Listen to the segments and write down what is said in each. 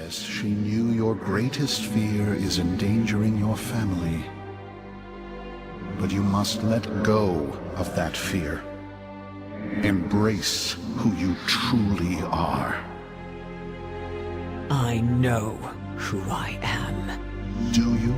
says she knew your greatest fear is endangering your family. But you must let go of that fear. Embrace who you truly are. I know who I am. Do you?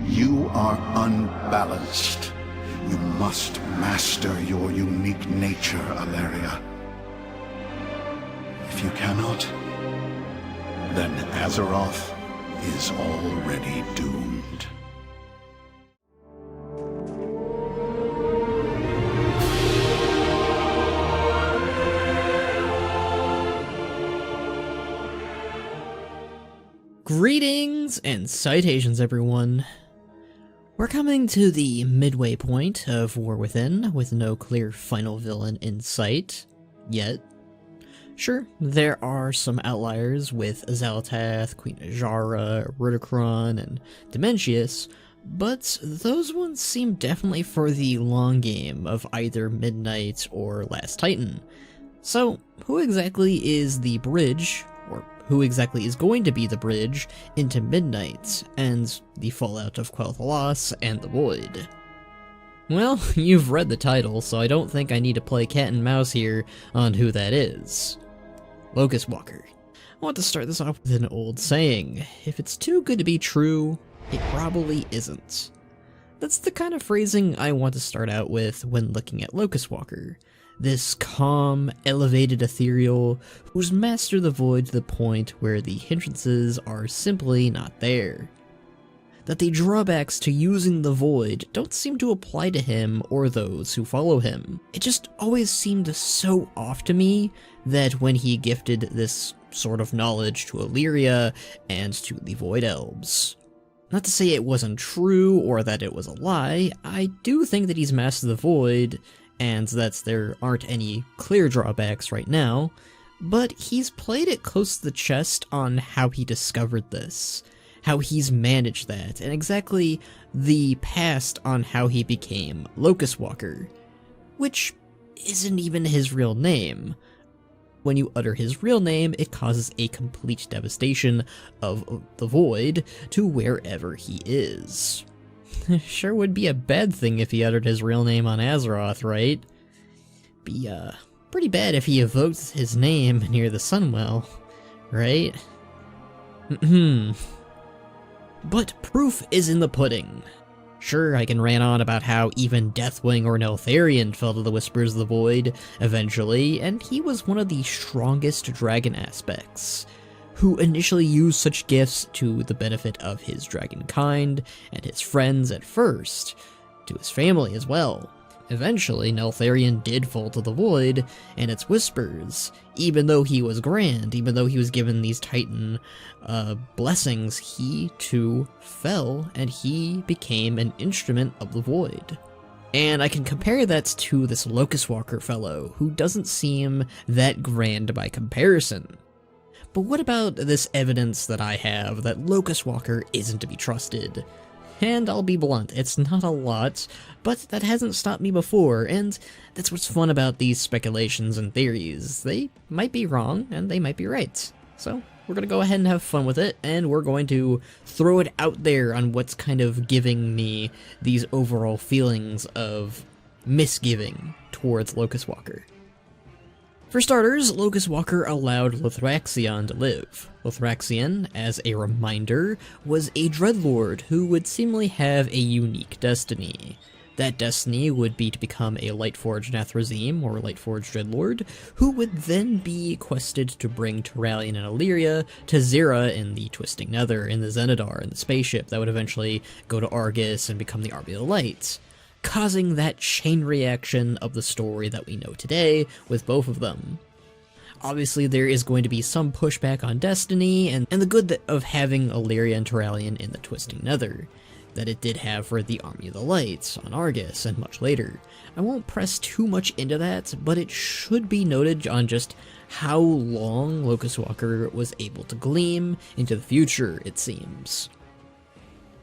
You are unbalanced. You must master your unique nature, Alleria. If you cannot, then Azeroth is already doomed. Greetings and citations, everyone. We're coming to the midway point of War Within, with no clear final villain in sight, yet. Sure, there are some outliers with Xal'atath, Queen Azshara, Rudicron, and Dementius, but those ones seem definitely for the long game of either Midnight or Last Titan. So, who exactly is the bridge, or who exactly is going to be the bridge into Midnight, and the fallout of Quel'Thalas and the Void? Well, you've read the title, so I don't think I need to play cat and mouse here on who that is. Locus-Walker. I want to start this off with an old saying: if it's too good to be true, it probably isn't. That's the kind of phrasing I want to start out with when looking at Locus-Walker. This calm, elevated ethereal who's mastered the Void to the point where the hindrances are simply not there. That the drawbacks to using the Void don't seem to apply to him or those who follow him. It just always seemed so off to me that when he gifted this sort of knowledge to Illyria and to the Void Elves. Not to say it wasn't true or that it was a lie, I do think that he's mastered the Void, and that there aren't any clear drawbacks right now, but he's played it close to the chest on how he discovered this, how he's managed that, and exactly the past on how he became Locus-Walker, which isn't even his real name. When you utter his real name, it causes a complete devastation of the Void to wherever he is. Sure would be a bad thing if he uttered his real name on Azeroth, right? Be, pretty bad if he evoked his name near the Sunwell, right? But proof is in the pudding. Sure, I can rant on about how even Deathwing or Neltharion fell to the Whispers of the Void eventually, and he was one of the strongest dragon aspects, who initially used such gifts to the benefit of his dragon kind and his friends at first, to his family as well. Eventually, Neltharion did fall to the Void and its Whispers, even though he was grand, even though he was given these Titan blessings, he too fell, and he became an instrument of the Void. And I can compare that to this Locus-Walker fellow, who doesn't seem that grand by comparison. But what about this evidence that I have that Locus-Walker isn't to be trusted? And I'll be blunt, it's not a lot, but that hasn't stopped me before, and that's what's fun about these speculations and theories. They might be wrong, and they might be right. So, we're gonna go ahead and have fun with it, and we're going to throw it out there on what's kind of giving me these overall feelings of misgiving towards Locus-Walker. For starters, Locus-Walker allowed Lothraxion to live. Lothraxion, as a reminder, was a dreadlord who would seemingly have a unique destiny. That destiny would be to become a Lightforged Nathrezim, or Lightforged Dreadlord, who would then be quested to bring Turalyon and Illyria to Zera in the Twisting Nether, in the Zenidar, in the spaceship that would eventually go to Argus and become the Army of the Light, causing that chain reaction of the story that we know today with both of them. Obviously, there is going to be some pushback on Destiny, and the good of having Illyria and Turalyon in the Twisting Nether that it did have for the Army of the Light on Argus and much later. I won't press too much into that, but it should be noted on just how long Locus-Walker was able to gleam into the future, it seems.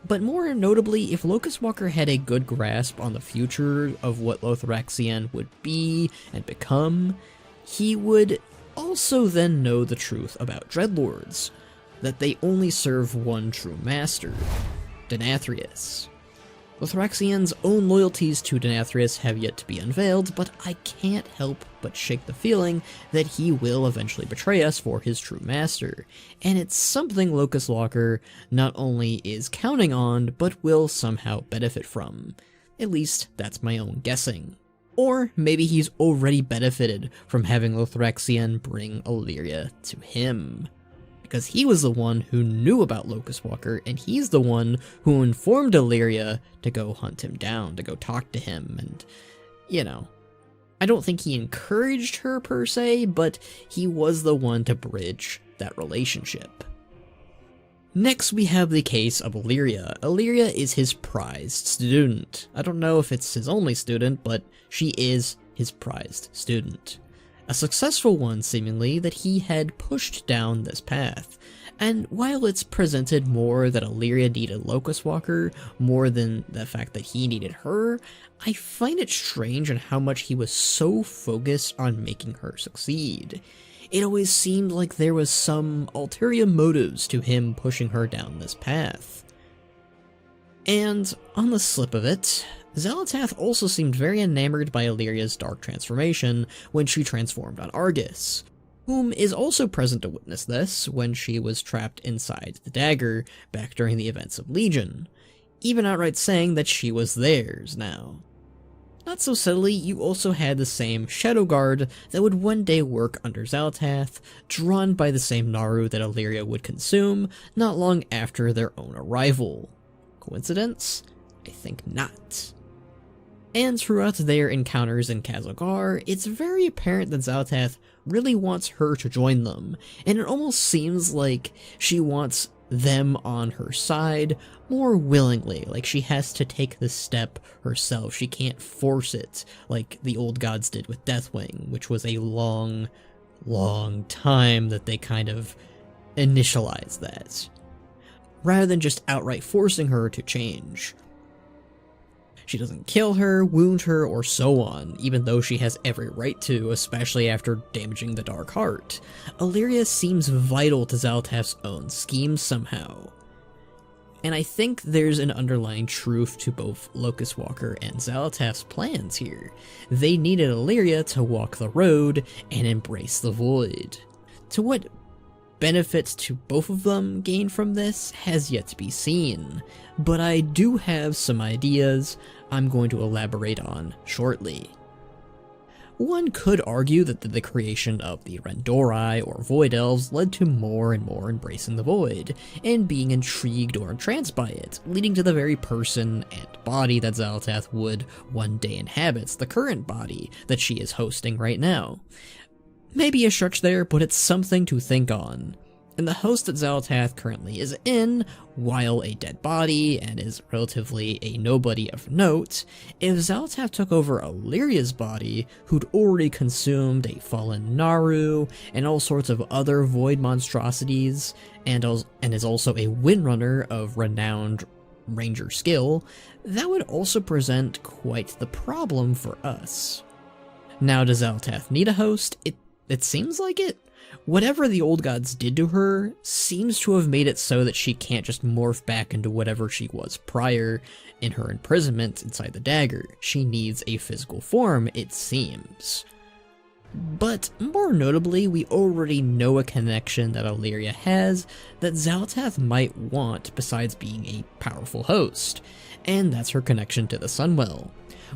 But more notably, if Locus-Walker had a good grasp on the future of what Lothraxion would be and become, he would also then know the truth about Dreadlords. that they only serve one true master, Denathrius. Lothraxian's own loyalties to Denathrius have yet to be unveiled, but I can't help but shake the feeling that he will eventually betray us for his true master, and it's something Locus-Walker not only is counting on, but will somehow benefit from. At least, that's my own guessing. Or maybe he's already benefited from having Lothraxian bring Illyria to him, because he was the one who knew about Locus-Walker, and he's the one who informed Illyria to go hunt him down, to go talk to him, and, you know, I don't think he encouraged her per se, but he was the one to bridge that relationship. Next, we have the case of Illyria. Illyria is his prized student. I don't know if it's his only student, but she is his prized student. A successful one, seemingly, that he had pushed down this path. And while it's presented more that Illyria needed Locus-Walker more than the fact that he needed her, I find it strange on how much he was so focused on making her succeed. It always seemed like there was some ulterior motives to him pushing her down this path. And on the slip of it, Xal'atath also seemed very enamored by Illyria's dark transformation when she transformed on Argus, whom is also present to witness this when she was trapped inside the dagger back during the events of Legion, even outright saying that she was theirs now. Not so subtly, you also had the same Shadow Guard that would one day work under Xal'atath, drawn by the same Naru that Illyria would consume not long after their own arrival. Coincidence? I think not. And throughout their encounters in Khazad-dûr, it's very apparent that Xal'atath really wants her to join them, and it almost seems like she wants them on her side more willingly, like she has to take the step herself. She can't force it like the old gods did with Deathwing, which was a long, long time that they kind of initialized that, rather than just outright forcing her to change. She doesn't kill her, wound her, or so on, even though she has every right to, especially after damaging the Dark Heart. Illyria seems vital to Xal'atath's own scheme somehow. And I think there's an underlying truth to both Locus-Walker and Xal'atath's plans here. They needed Illyria to walk the road and embrace the void. To what benefits to both of them gain from this has yet to be seen, but I do have some ideas I'm going to elaborate on shortly. One could argue that the creation of the Rendori or Void Elves led to more and more embracing the void, and being intrigued or entranced by it, leading to the very person and body that Xal'atath would one day inhabit, the current body that she is hosting right now. Maybe a stretch there, but it's something to think on. And the host that Xal'atath currently is in, while a dead body and is relatively a nobody of note, if Xal'atath took over Illyria's body, who'd already consumed a fallen Naru and all sorts of other void monstrosities, and is also a windrunner of renowned ranger skill, that would also present quite the problem for us. Now, does Xal'atath need a host? It seems like it. Whatever the old gods did to her seems to have made it so that she can't just morph back into whatever she was prior in her imprisonment inside the dagger. She needs a physical form, it seems. But more notably, we already know a connection that Illyria has that Xal'atath might want besides being a powerful host, and that's her connection to the Sunwell.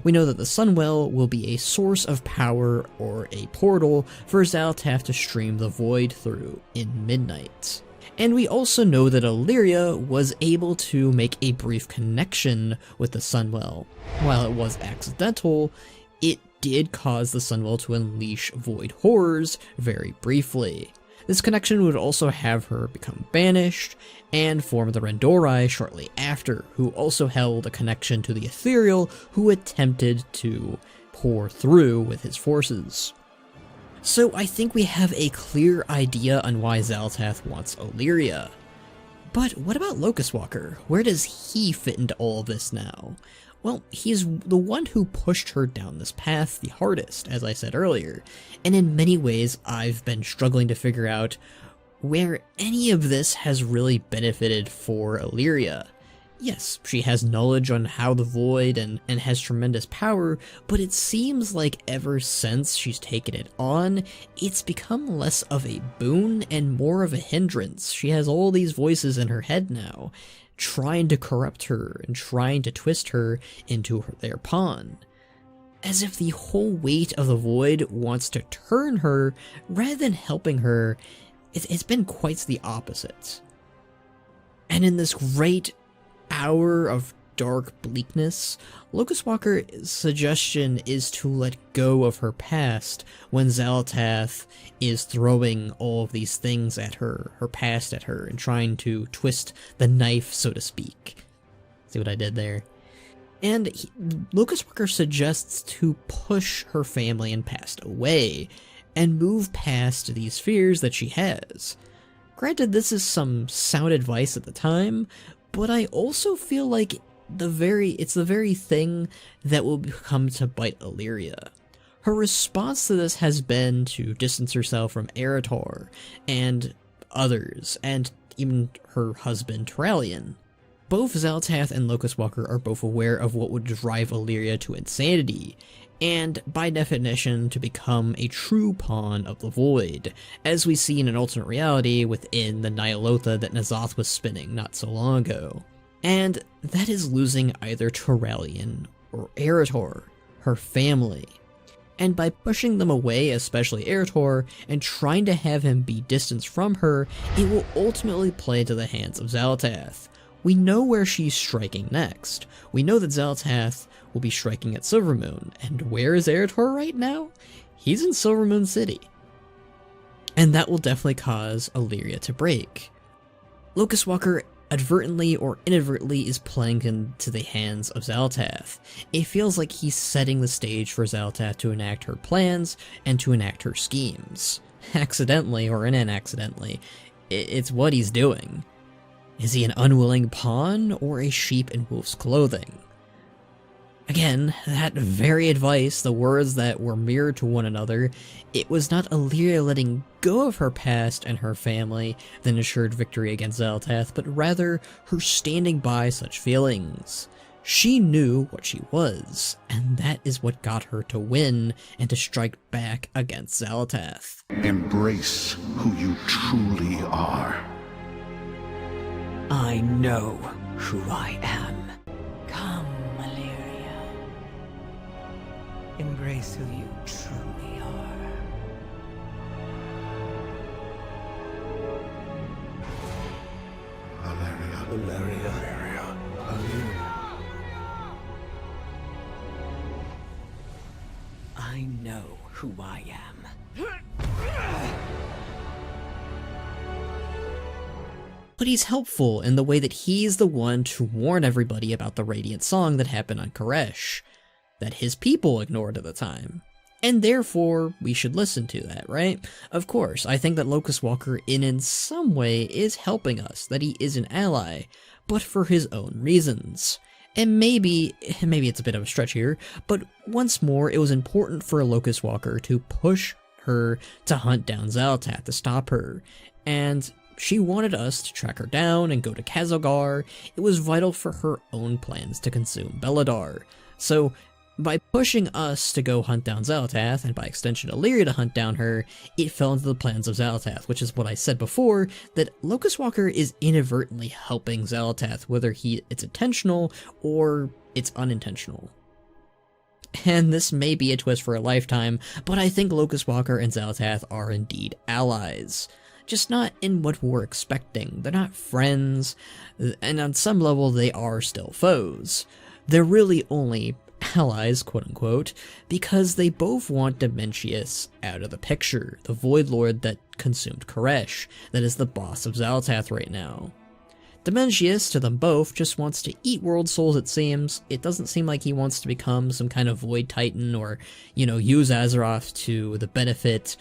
We know that the Sunwell will be a source of power or a portal for Xal'atath to stream the void through in midnight. And we also know that Illyria was able to make a brief connection with the Sunwell. While it was accidental, it did cause the Sunwell to unleash void horrors very briefly. This connection would also have her become banished, and form the Rendori shortly after, who also held a connection to the Ethereal, who attempted to pour through with his forces. So I think we have a clear idea on why Xal'atath wants Illyria. But what about Locus-Walker? Where does he fit into all of this now? Well, he's the one who pushed her down this path the hardest, as I said earlier, and in many ways I've been struggling to figure out where any of this has really benefited for Illyria. Yes, she has knowledge on how the Void and has tremendous power, but it seems like ever since she's taken it on, it's become less of a boon and more of a hindrance. She has all these voices in her head now, trying to corrupt her and trying to twist her into their pawn. As if the whole weight of the Void wants to turn her rather than helping her. It's been quite the opposite. And in this great hour of dark bleakness, Locus-Walker's suggestion is to let go of her past when Xal'atath is throwing all of these things at her past at her, and trying to twist the knife, so to speak. See what I did there? And Locus-Walker suggests to push her family and past away, and move past these fears that she has. Granted, this is some sound advice at the time, but I also feel like it's the very thing that will come to bite Illyria. Her response to this has been to distance herself from Eretor and others, and even her husband Turalyon. Both Xal'atath and Locus-Walker are both aware of what would drive Illyria to insanity, and by definition to become a true pawn of the Void, as we see in an alternate reality within the Nya'lotha that N'Zoth was spinning not so long ago. And that is losing either Turalyon or Eretor, her family. And by pushing them away, especially Eretor, and trying to have him be distanced from her, it will ultimately play into the hands of Xal'atath. We know where she's striking next. We know that Xal'atath will be striking at Silvermoon, and where is Eretor right now? He's in Silvermoon City. And that will definitely cause Illyria to break. Locus-Walker advertently or inadvertently is playing into the hands of Xal'atath. It feels like he's setting the stage for Xal'atath to enact her plans and to enact her schemes. Accidentally or inaccidentally, it's what he's doing. Is he an unwilling pawn or a sheep in wolf's clothing? Again, that very advice, the words that were mirrored to one another, it was not Illyria letting go of her past and her family that ensured victory against Xal'atath, but rather her standing by such feelings. She knew what she was, and that is what got her to win and to strike back against Xal'atath. Embrace who you truly are. I know who I am. Come, Illyria. Embrace who you truly are. Illyria. I know who I am. But he's helpful in the way that he's the one to warn everybody about the Radiant Song that happened on Koresh, that his people ignored at the time. And therefore, we should listen to that, right? Of course, I think that Locus-Walker in some way is helping us, that he is an ally, but for his own reasons. And maybe it's a bit of a stretch here, but once more, it was important for Locus-Walker to push her to hunt down Xal'atath, to stop her, and she wanted us to track her down and go to Khazalgar. It was vital for her own plans to consume Beledar. So, by pushing us to go hunt down Xal'atath, and by extension Illyria to hunt down her, it fell into the plans of Xal'atath, which is what I said before, that Locus-Walker is inadvertently helping Xal'atath, whether it's intentional or it's unintentional. And this may be a twist for a lifetime, but I think Locus-Walker and Xal'atath are indeed allies. Just not in what we're expecting. They're not friends, and on some level they are still foes. They're really only allies, quote-unquote, because they both want Dimensius out of the picture, the Void Lord that consumed Koresh, that is the boss of Xal'atath right now. Dimensius, to them both, just wants to eat world souls, it seems. It doesn't seem like he wants to become some kind of Void Titan or, use Azeroth to the benefit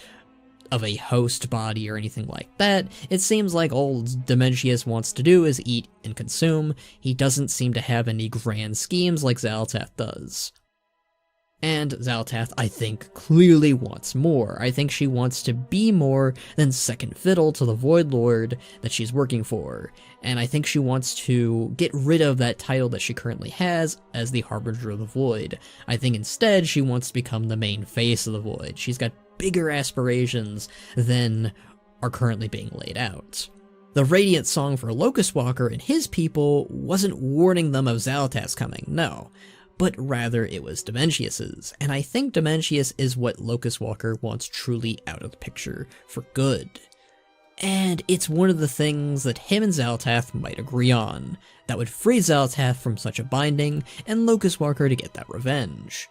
of a host body or anything like that. It seems like all Dimensius wants to do is eat and consume. He doesn't seem to have any grand schemes like Xal'atath does. And Xal'atath, I think, clearly wants more. I think she wants to be more than second fiddle to the Void Lord that she's working for. And I think she wants to get rid of that title that she currently has as the Harbinger of the Void. I think instead she wants to become the main face of the Void. She's got bigger aspirations than are currently being laid out. The Radiant song for Locus-Walker and his people wasn't warning them of Xal'atath's coming, no. But rather it was Dimensius's, and I think Dimensius is what Locus-Walker wants truly out of the picture for good. And it's one of the things that him and Xal'atath might agree on, that would free Xal'atath from such a binding, and Locus-Walker to get that revenge.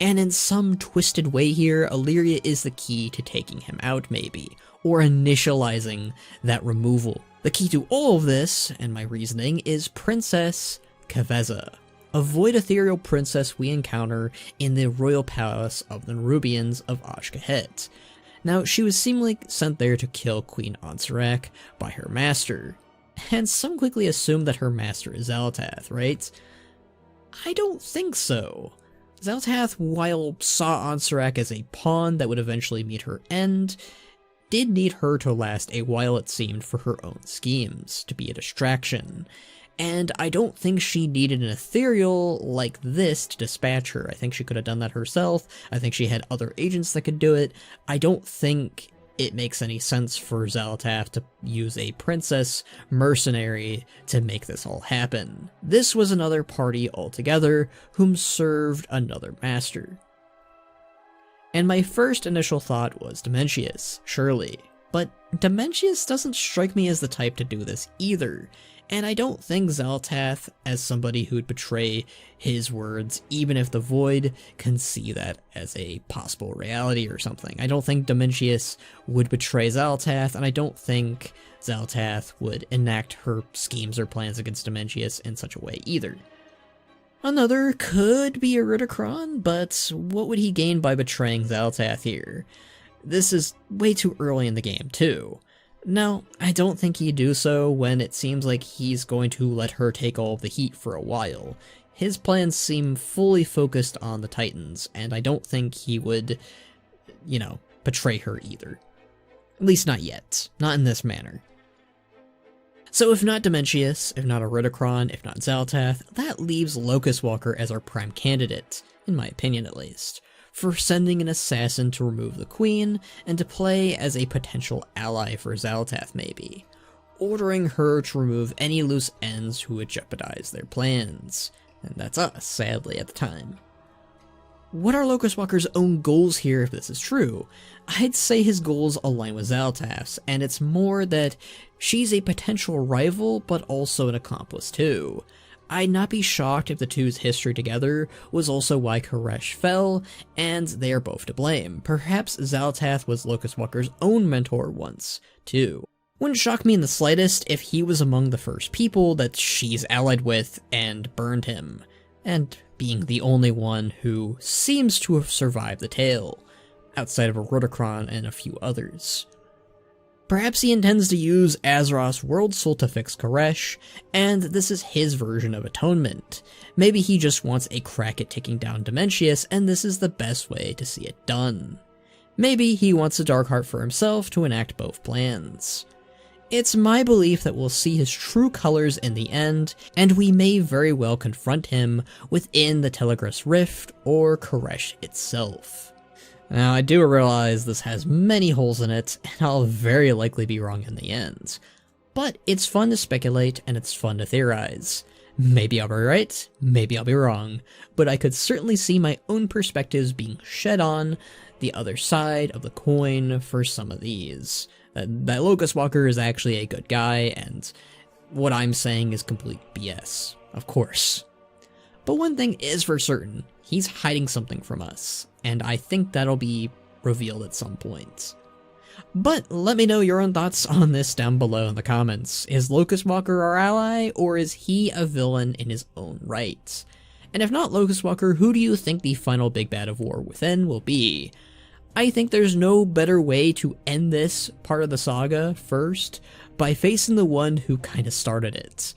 And in some twisted way here, Illyria is the key to taking him out maybe, or initializing that removal. The key to all of this, and my reasoning, is Princess Keveza, a void ethereal princess we encounter in the royal palace of the Nerubians of Ashkahet. Now, she was seemingly sent there to kill Queen Antagonist by her master, and some quickly assume that her master is Xal'atath, right? I don't think so. Xal'atath, while saw Antagonist as a pawn that would eventually meet her end, did need her to last a while, it seemed, for her own schemes, to be a distraction. And I don't think she needed an ethereal like this to dispatch her. I think she could have done that herself. I think she had other agents that could do it. I don't think it makes any sense for Xal'atath to use a princess mercenary to make this all happen. This was another party altogether whom served another master. And my first initial thought was Dimensius, surely. But Dimensius doesn't strike me as the type to do this either. And I don't think Xal'atath as somebody who'd betray his words, even if the Void can see that as a possible reality or something. I don't think Dimensius would betray Xal'atath, and I don't think Xal'atath would enact her schemes or plans against Dimensius in such a way either. Another could be Iridikron, but what would he gain by betraying Xal'atath here? This is way too early in the game, too. No, I don't think he'd do so when it seems like he's going to let her take all of the heat for a while. His plans seem fully focused on the Titans, and I don't think he would, betray her either. At least not yet. Not in this manner. So if not Dimensius, if not Iridikron, if not Xal'atath, that leaves Locus-Walker as our prime candidate, in my opinion at least, for sending an assassin to remove the Queen, and to play as a potential ally for Xal'atath maybe, ordering her to remove any loose ends who would jeopardize their plans. And that's us, sadly, at the time. What are Locus-Walker's own goals here if this is true? I'd say his goals align with Xal'atath's, and it's more that she's a potential rival, but also an accomplice too. I'd not be shocked if the two's history together was also why Koresh fell, and they are both to blame. Perhaps Xal'atath was Locus-Walker's own mentor once, too. Wouldn't shock me in the slightest if he was among the first people that she's allied with and burned him, and being the only one who seems to have survived the tale, outside of Iridikron and a few others. Perhaps he intends to use Azeroth's World Soul to fix Koresh, and this is his version of atonement. Maybe he just wants a crack at taking down Dimensius, and this is the best way to see it done. Maybe he wants a Darkheart for himself to enact both plans. It's my belief that we'll see his true colors in the end, and we may very well confront him within the Telegraph's Rift or Koresh itself. Now, I do realize this has many holes in it, and I'll very likely be wrong in the end. But it's fun to speculate, and it's fun to theorize. Maybe I'll be right, maybe I'll be wrong, but I could certainly see my own perspectives being shed on the other side of the coin for some of these. That Locus-Walker is actually a good guy, and what I'm saying is complete BS, of course. But one thing is for certain, he's hiding something from us, and I think that'll be revealed at some point. But let me know your own thoughts on this down below in the comments. Is Locus-Walker our ally, or is he a villain in his own right? And if not Locus-Walker, who do you think the final big bad of War Within will be? I think there's no better way to end this part of the saga first by facing the one who kinda started it.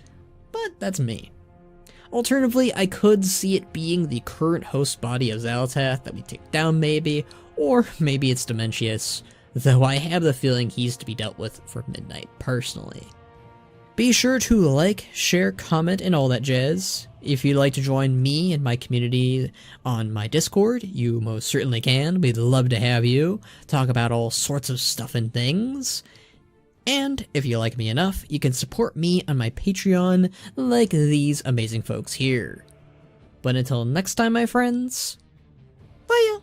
But that's me. Alternatively, I could see it being the current host body of Xal'atath that we take down maybe, or maybe it's Dementius, though I have the feeling he's to be dealt with for Midnight personally. Be sure to like, share, comment, and all that jazz. If you'd like to join me and my community on my Discord, you most certainly can. We'd love to have you talk about all sorts of stuff and things. And if you like me enough, you can support me on my Patreon like these amazing folks here. But until next time, my friends, bye ya!